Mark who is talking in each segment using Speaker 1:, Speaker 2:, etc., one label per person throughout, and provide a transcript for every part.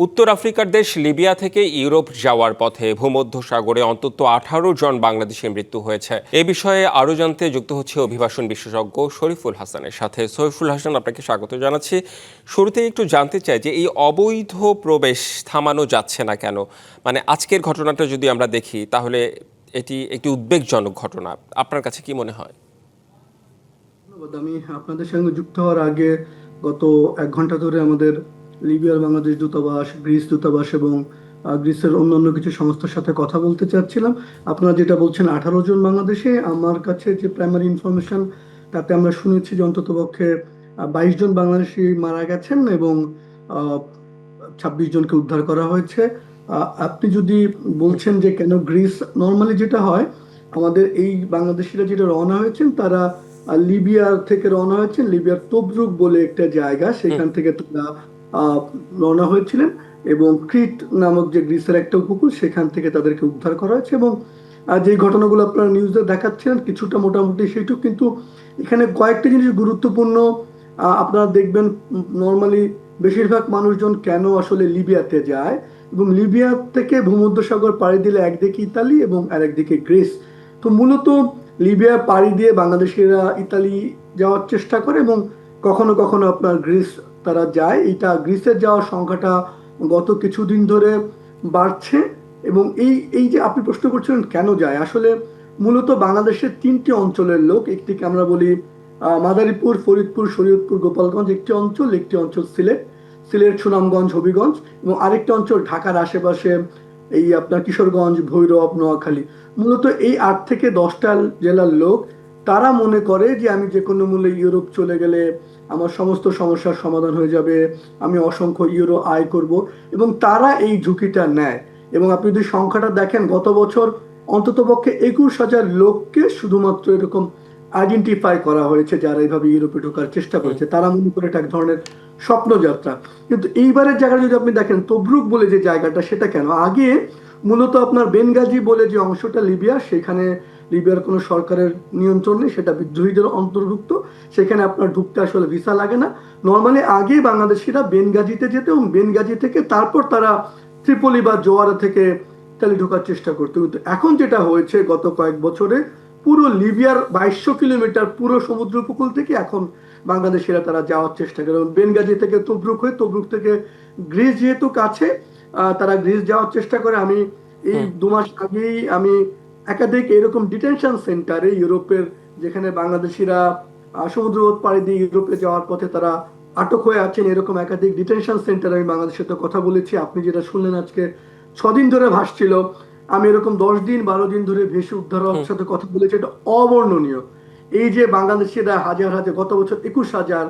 Speaker 1: উত্তর আফ্রিকার দেশ লিবিয়া থেকে ইউরোপ যাওয়ার পথে ভূমধ্যসাগরে অন্তত 18 জন বাংলাদেশের মৃত্যু হয়েছে। এ বিষয়ে আরও জানতে যুক্ত হচ্ছে অভিবাসন বিশেষজ্ঞ শরীফুল হাসানের সাথে। শরীফুল হাসান, আপনাকে স্বাগত জানাচ্ছি। শুরুতেই একটু জানতে চাই যে এই অবৈধ প্রবেশ থামানো যাচ্ছে না কেন? মানে আজকের ঘটনাটা যদি আমরা দেখি তাহলে এটি একটি উদ্বেগজনক ঘটনা। আপনার কাছে কি মনে হয়?
Speaker 2: ধন্যবাদ। আমি আপনাদের সঙ্গে যুক্ত হওয়ার আগে গত 1 ঘন্টা ধরে আমাদের লিবিয়ার বাংলাদেশ দূতাবাস, গ্রিস দূতাবাস এবং গ্রিসের অন্যান্য কিছু সংস্থার সাথে কথা বলতে চাচ্ছিলাম। আপনারা যেটা বলছেন 18 জন বাংলাদেশে, আমার কাছে যে প্রাইমারি ইনফরমেশন তাতে আমরা শুনেছি যে অন্ততপক্ষে 22 জন বাংলাদেশি মারা গেছেন এবং 26 জনকে উদ্ধার করা হয়েছে। আপনি যদি বলছেন যে কেন গ্রিস, নর্মালি যেটা হয় আমাদের এই বাংলাদেশিরা যেটা রওনা হয়েছেন তারা লিবিয়ার থেকে রওনা হয়েছেন। লিবিয়ার তবরুক বলে একটা জায়গা, সেখান থেকে তারা রওনা হয়েছিলেন এবং ক্রিট নামক যে গ্রিসের একটা উপকূল, সেখান থেকে তাদেরকে উদ্ধার করা হয়েছে। এবং যে ঘটনাগুলো আপনারা নিউজে দেখাচ্ছিলেন কিছুটা মোটামুটি সেইটুকু, কিন্তু এখানে কয়েকটা জিনিস গুরুত্বপূর্ণ। আপনারা দেখবেন নর্মালি বেশিরভাগ মানুষজন কেন আসলে লিবিয়াতে যায়, এবং লিবিয়া থেকে ভূমধ্যসাগর পাড়ি দিলে একদিকে ইতালি এবং আরেকদিকে গ্রিস। তো মূলত লিবিয়া পাড়ি দিয়ে বাংলাদেশিরা ইতালি যাওয়ার চেষ্টা করে এবং কখনো কখনো আপনার গ্রিস তারা যায়। এটা গ্রিসের যাওয়ার সংখ্যাটা গত কিছুদিন ধরে বাড়ছে। এবং এই এই যে আপনি প্রশ্ন করছিলেন কেন যায়, আসলে মূলত বাংলাদেশের 3টি অঞ্চলের লোক। একটিকে আমরা বলি মাদারীপুর, ফরিদপুর, শরীয়তপুর, গোপালগঞ্জ একটি অঞ্চল, একটি অঞ্চল সিলেট, সুনামগঞ্জ, হবিগঞ্জ, এবং আরেকটি অঞ্চল ঢাকার আশেপাশে এই আপনার কিশোরগঞ্জ, ভৈরব, নোয়াখালী। মূলত এই 8 থেকে 10টা জেলার লোক, তারা মনে করে যে আমি যে কোনো মূল্যে ইউরোপ চলে গেলে আমার সমস্ত সমস্যার সমাধান হয়ে যাবে, আমি অসংখ্য ইউরো আয় করব, এবং তারা এই ঝুঁকিটা নেয়। এবং আপনি যদি সংখ্যাটা দেখেন, গত বছর অন্ততপক্ষে 21,000 লোককে শুধুমাত্র এরকম আইডেন্টিফাই করা হয়েছে যারা এইভাবে ইউরোপে ঢোকার চেষ্টা করেছে। তারা মনে করে এটা এক ধরনের স্বপ্নযাত্রা। কিন্তু এইবারের জায়গাটা যদি আপনি দেখেন, তবরুক বলে যে জায়গাটা, সেটা কেন আগে মূলত আপনার বেনগাজি বলে যে অংশটা লিবিয়া, সেখানে লিবিয়ার কোনো সরকারের নিয়ন্ত্রণ নেই, সেটা বিদ্রোহীদের অন্তর্ভুক্ত। সেখানে আপনার ঢুকতে আসলে ভিসা লাগে না। নর্মালি আগে বাংলাদেশিরা বেনগাজিতে যেত এবং বেনগাজি থেকে তারপর তারা ত্রিপলি বা জোয়ারা থেকে ইতালি ঢোকার চেষ্টা করতো। কিন্তু এখন যেটা হয়েছে গত কয়েক বছরে, পুরো লিবিয়ার 2200 কিলোমিটার পুরো সমুদ্র উপকূল থেকে এখন বাংলাদেশিরা তারা যাওয়ার চেষ্টা করে। বেনগাজি থেকে তবরুক হয়ে, তবরুক থেকে গ্রিস যেহেতু কাছে, তারা গ্রিস যাওয়ার চেষ্টা করে। আমি এই 2 মাস আগেই আমি একাধিক এরকম ডিটেনশন সেন্টারে ইউরোপের, যেখানে বাংলাদেশিরা সমুদ্র পাড়ি দিয়ে ইউরোপে যাওয়ার পথে তারা আটক হয়ে আছেন, এরকম একাধিক ডিটেনশন সেন্টারে আমি বাংলাদেশের সাথে কথা বলেছি। আপনি যেটা শুনলেন আজকে 6 দিন ধরে ভাসছিল, আমি এরকম 10 দিন 12 দিন ধরে ভেসে উদ্ধার হওয়ার সাথে কথা বলেছি। এটা অবর্ণনীয়। এই যে বাংলাদেশিরা হাজার হাজার, গত বছর 21,000,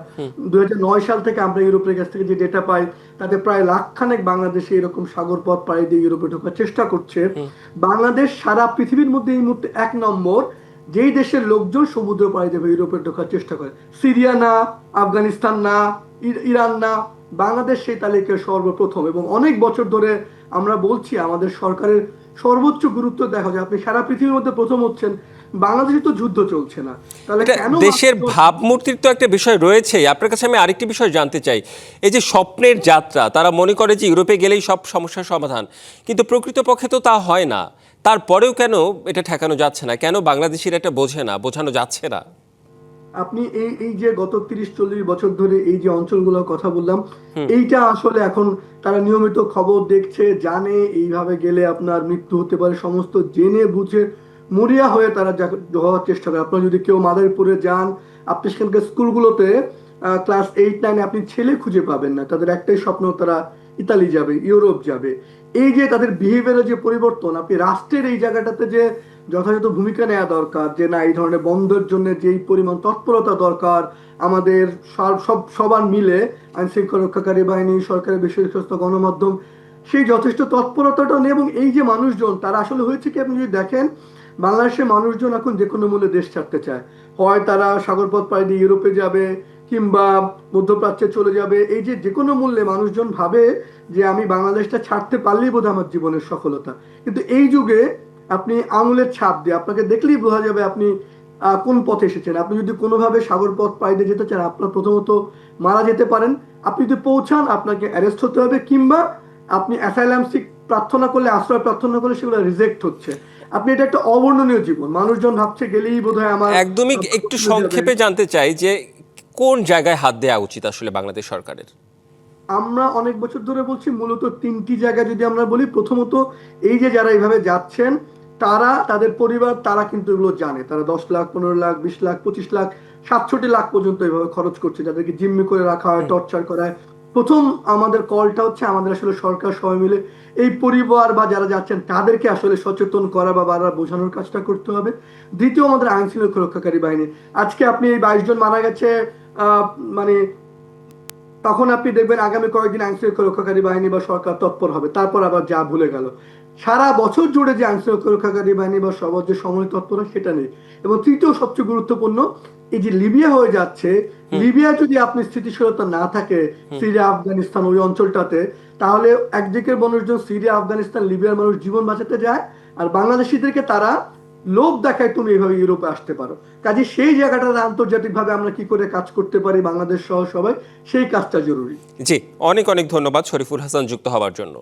Speaker 2: 2009 সাল থেকে আমরা ইউরোপের কাছ থেকে যে ডেটা পাই তাতে প্রায় লাখখানেক বাংলাদেশে এরকম সাগর পথ পাড়ি দিয়ে ইউরোপে ঢোকার চেষ্টা করছে। বাংলাদেশ সারা পৃথিবীর মধ্যে এই মুহূর্তে 1 নম্বর যেই দেশের লোকজন সমুদ্র পাড়ি দিয়ে ইউরোপে ঢোকার চেষ্টা করে। সিরিয়া না, আফগানিস্তান না, ইরান না, বাংলাদেশ সেই তালিকায় সর্বপ্রথম। এবং অনেক বছর ধরে আমরা বলছি আমাদের সরকারের সর্বোচ্চ গুরুত্ব দেখা যায়। আপনি সারা পৃথিবীর মধ্যে প্রথম হচ্ছেন, বাংলাদেশে তো যুদ্ধ চলছে না, তাহলে কেন
Speaker 1: দেশের ভাবমূর্তির তো একটা বিষয় রয়েছে। আপনার কাছে আমি আরেকটি বিষয় জানতে চাই। এই যে স্বপ্নের যাত্রা, তারা মনে করে যে ইউরোপে গেলেই সব সমস্যার সমাধান, কিন্তু প্রকৃতপক্ষে তো তা হয় না। তারপরেও কেন এটা ঠেকানো যাচ্ছে না? কেন বাংলাদেশিরা এটা বোঝে না, বোঝানো যাচ্ছে না?
Speaker 2: আপনি এই এই যে গত 30-40 বছর ধরে এই যে অঞ্চলগুলোর কথা বললাম, এইটা আসলে এখন তারা নিয়মিত খবর দেখছে, জানে এইভাবে গেলে আপনার মৃত্যু হতে পারে, সমস্ত জেনে বুঝে মরিয়া হয়ে তারা যাওয়ার চেষ্টা করে। আপনার যদি কেউ মাদারীপুরে যান, আপনি সেখানকার স্কুলগুলোতে ক্লাস 8-9 আপনি ছেলে খুঁজে পাবেন না, তাদের একটাই স্বপ্ন, তারা ইতালি যাবে, ইউরোপ যাবে। এই যে তাদের বিহেভিয়ারের যে পরিবর্তন, আপনি রাষ্ট্রের এই জায়গাটাতে যে যথাযথ ভূমিকা নেওয়া দরকার, যে না এই ধরনের বন্ধের জন্য যেই পরিমাণ তৎপরতা দরকার আমাদের সবার মিলে, আইন শৃঙ্খলা রক্ষাকারী বাহিনী, সরকারের বেসরকারি গণমাধ্যম, সেই যথেষ্ট তৎপরতাটা নেই। এবং এই যে মানুষজন, তারা আসলে হয়েছে কি, আপনি যদি দেখেন বাংলাদেশের মানুষজন এখন যে কোনো মূল্যে দেশ ছাড়তে চায়। হয় তারা সাগরপথ পাড়ি দিয়ে ইউরোপে যাবে কিংবা মধ্যপ্রাচ্যে চলে যাবে। এই যে যে কোনো মূল্যে মানুষজন ভাবে যে আমি বাংলাদেশটা ছাড়তে পারলেই বোধহয় আমার জীবনের সফলতা। কিন্তু এই যুগে আপনি আঙুলের ছাপ দিয়ে আপনাকে দেখলেই বোঝা যাবে আপনি কোন পথে এসেছেন। আপনি যদি কোনোভাবে সাগর পথ পাড়ি দিয়ে যেতে চান, আপনার প্রথমত মারা যেতে পারেন। আপনি যদি পৌঁছান, আপনাকে অ্যারেস্ট হতে হবে, কিংবা আপনি অ্যাসাইলাম সিক প্রার্থনা করলে, আশ্রয় প্রার্থনা করলে সেগুলো রিজেক্ট হচ্ছে। আপনি এটা একটা অবর্ণনীয় জীবন, মানুষজন ভাবছে গেলেই বোধহয় আমার
Speaker 1: একদমই একটু সংক্ষেপে জানতে চাই যে কোন জায়গায় হাত দেওয়া উচিত আসলে বাংলাদেশ সরকারের?
Speaker 2: আমরা অনেক বছর ধরে বলছি মূলত তিনটি জায়গা যদি আমরা বলি। প্রথমত, এই যে যারা এইভাবে যাচ্ছেন তারা, তাদের পরিবার, তারা কিন্তু এগুলো জানে। তারা 10 লাখ, 15 লাখ, 20 লাখ, 25 লাখ, 67 লাখ পর্যন্ত এইভাবে খরচ করছে, যাদেরকে জিম্মি করে রাখা হয়, টর্চার করা হয়। প্রথম আমাদের কলটা হচ্ছে আমাদের আসলে সরকার সবাই মিলে এই পরিবার বা যারা যাচ্ছেন তাদেরকে আসলে সচেতন করা বা বারবার বোঝানোর কাজটা করতে হবে। দ্বিতীয়, আমাদের আইন শৃঙ্খলা রক্ষাকারী বাহিনী। আজকে আপনি এই 22 জন মারা গেছে, মানে তখন আপনি দেখবেন আগামী কয়েকদিন আইন শৃঙ্খলা রক্ষাকারী বাহিনী বা সরকার তৎপর হবে, তারপর আবার যা ভুলে গেল। সারা বছর জুড়ে যে আইন শৃঙ্খলা রক্ষাকারী বাহিনী বা সবার যে সময় তৎপর হয় সেটা নেই। এবং তৃতীয় সবচেয়ে গুরুত্বপূর্ণ, এই যে লিবিয়া হয়ে যাচ্ছে, লিবিয়া যদি আপনি স্থিতিশীলতা না থাকে সিরিয়া, আফগানিস্তান ওই অঞ্চলটাতে, তাহলে একদিকের মানুষজন সিরিয়া, আফগানিস্তান, লিবিয়ার মানুষ জীবন বাঁচাতে যায়, আর বাংলাদেশিদেরকে তারা লোভ দেখায় তুমি এইভাবে ইউরোপে আসতে পারো। কাজে সেই জায়গাটাতে আন্তর্জাতিকভাবে আমরা কি করে কাজ করতে পারি বাংলাদেশ সহ সবাই, সেই কাজটা জরুরি।
Speaker 1: জি, অনেক অনেক ধন্যবাদ শরীফুল হাসান যুক্ত হওয়ার জন্য।